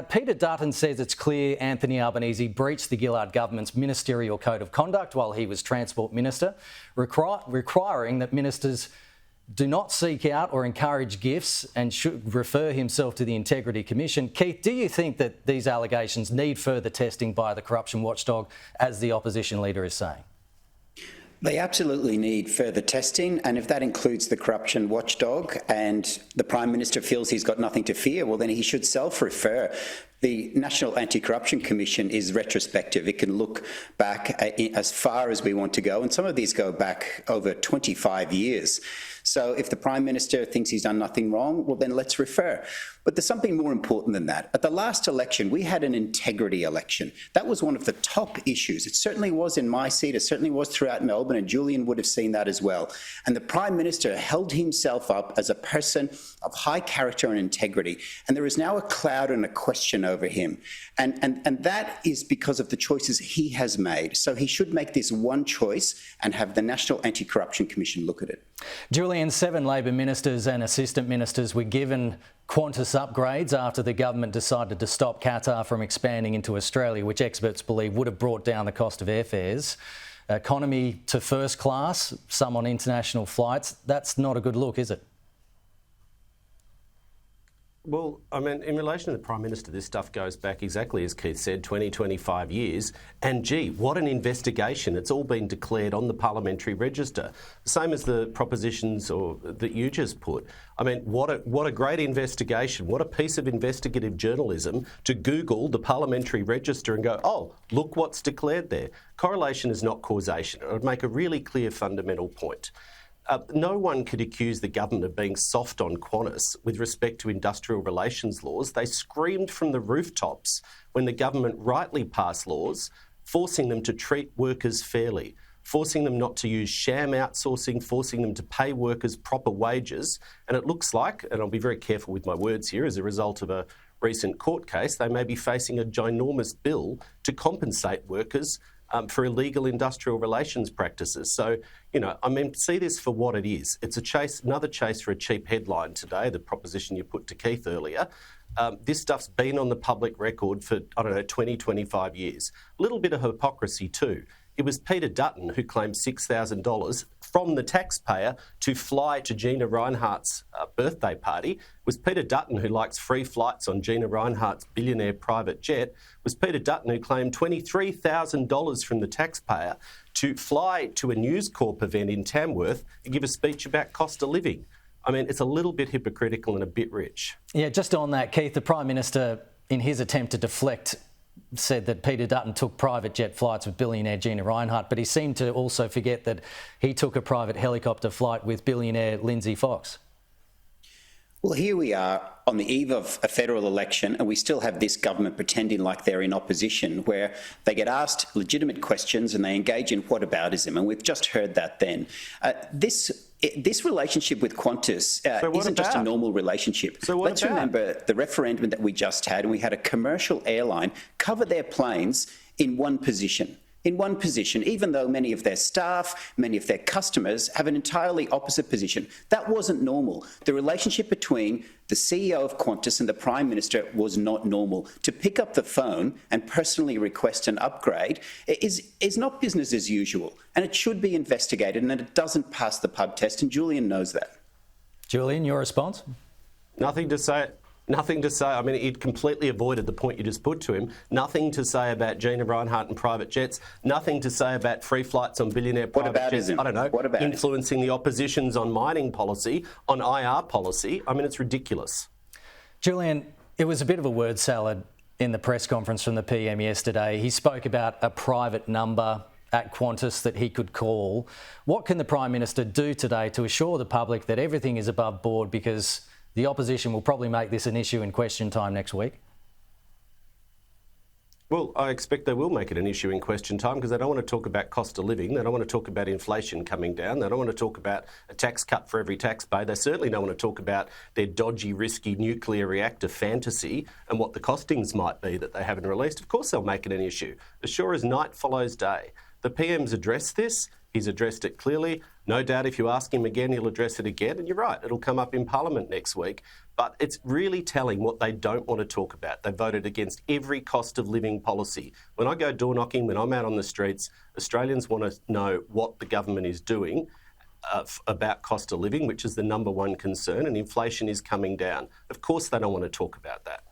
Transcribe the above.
Peter Dutton says it's clear Anthony Albanese breached the Gillard government's ministerial code of conduct while he was Transport Minister, requiring that ministers do not seek out or encourage gifts and should refer himself to the Integrity Commission. Keith, do you think that these allegations need further testing by the corruption watchdog, as the opposition leader is saying? They absolutely need further testing, and if that includes the corruption watchdog and the Prime Minister feels he's got nothing to fear, well, then he should self-refer. The National Anti-Corruption Commission is retrospective. It can look back as far as we want to go, and some of these go back over 25 years. So if the Prime Minister thinks he's done nothing wrong, well, then let's refer. But there's something more important than that. At the last election, we had an integrity election. That was one of the top issues. It certainly was in my seat. It certainly was throughout Melbourne, and Julian would have seen that as well. And the Prime Minister held himself up as a person of high character and integrity. And there is now a cloud and a question over him. And that is because of the choices he has made. So he should make this one choice and have the National Anti-Corruption Commission look at it. Julian, 7 Labor ministers and assistant ministers were given Qantas upgrades after the government decided to stop Qatar from expanding into Australia, which experts believe would have brought down the cost of airfares. Economy to first class, some on international flights. That's not a good look, is it? Well, I mean, in relation to the Prime Minister, this stuff goes back exactly as Keith said, 20, 25 years. And gee, what an investigation. It's all been declared on the parliamentary register. Same as the propositions that you just put. I mean, what a great investigation. What a piece of investigative journalism to Google the parliamentary register and go, oh, look what's declared there. Correlation is not causation. It would make a really clear fundamental point. No one could accuse the government of being soft on Qantas with respect to industrial relations laws. They screamed from the rooftops when the government rightly passed laws forcing them to treat workers fairly, forcing them not to use sham outsourcing, forcing them to pay workers proper wages. And it looks like, and I'll be very careful with my words here, as a result of a recent court case, they may be facing a ginormous bill to compensate workers for illegal industrial relations practices. So, you know, I mean, see this for what it is. It's a chase, another chase for a cheap headline today, the proposition you put to Keith earlier. This stuff's been on the public record for, 20, 25 years. A little bit of hypocrisy too. It was Peter Dutton who claimed $6,000 from the taxpayer to fly to Gina Rinehart's birthday party. It was Peter Dutton who likes free flights on Gina Rinehart's billionaire private jet. It was Peter Dutton who claimed $23,000 from the taxpayer to fly to a News Corp event in Tamworth and give a speech about cost of living. I mean, it's a little bit hypocritical and a bit rich. Yeah, just on that, Keith, the Prime Minister, in his attempt to deflect, said that Peter Dutton took private jet flights with billionaire Gina Rinehart, but he seemed to also forget that he took a private helicopter flight with billionaire Lindsay Fox. Well, here we are on the eve of a federal election, and we still have this government pretending like they're in opposition, where they get asked legitimate questions and they engage in whataboutism, and we've just heard that then. This relationship with Qantas isn't just a normal relationship. Let's remember the referendum that we just had, and we had a commercial airline cover their planes in one position. Even though many of their staff, many of their customers have an entirely opposite position. That wasn't normal. The relationship between the CEO of Qantas and the Prime Minister was not normal. To pick up the phone and personally request an upgrade is not business as usual, and it should be investigated, and it doesn't pass the pub test, and Julian knows that. Julian, your response? Nothing to say. I mean, he completely avoided the point you just put to him. Nothing to say about Gina Rinehart and private jets. Nothing to say about free flights on billionaire private jets. I don't know. Influencing the oppositions on mining policy, on IR policy. I mean, it's ridiculous. Julian, it was a bit of a word salad in the press conference from the PM yesterday. He spoke about a private number at Qantas that he could call. What can the Prime Minister do today to assure the public that everything is above board, because the opposition will probably make this an issue in question time next week? Well, I expect they will make it an issue in question time, because they don't want to talk about cost of living. They don't want to talk about inflation coming down. They don't want to talk about a tax cut for every taxpayer. They certainly don't want to talk about their dodgy, risky nuclear reactor fantasy and what the costings might be that they haven't released. Of course they'll make it an issue. As sure as night follows day. The PM's addressed this. He's addressed it clearly. No doubt if you ask him again, he'll address it again. And you're right, it'll come up in Parliament next week. But it's really telling what they don't want to talk about. They voted against every cost of living policy. When I go door knocking, when I'm out on the streets, Australians want to know what the government is doing about cost of living, which is the number one concern, and inflation is coming down. Of course they don't want to talk about that.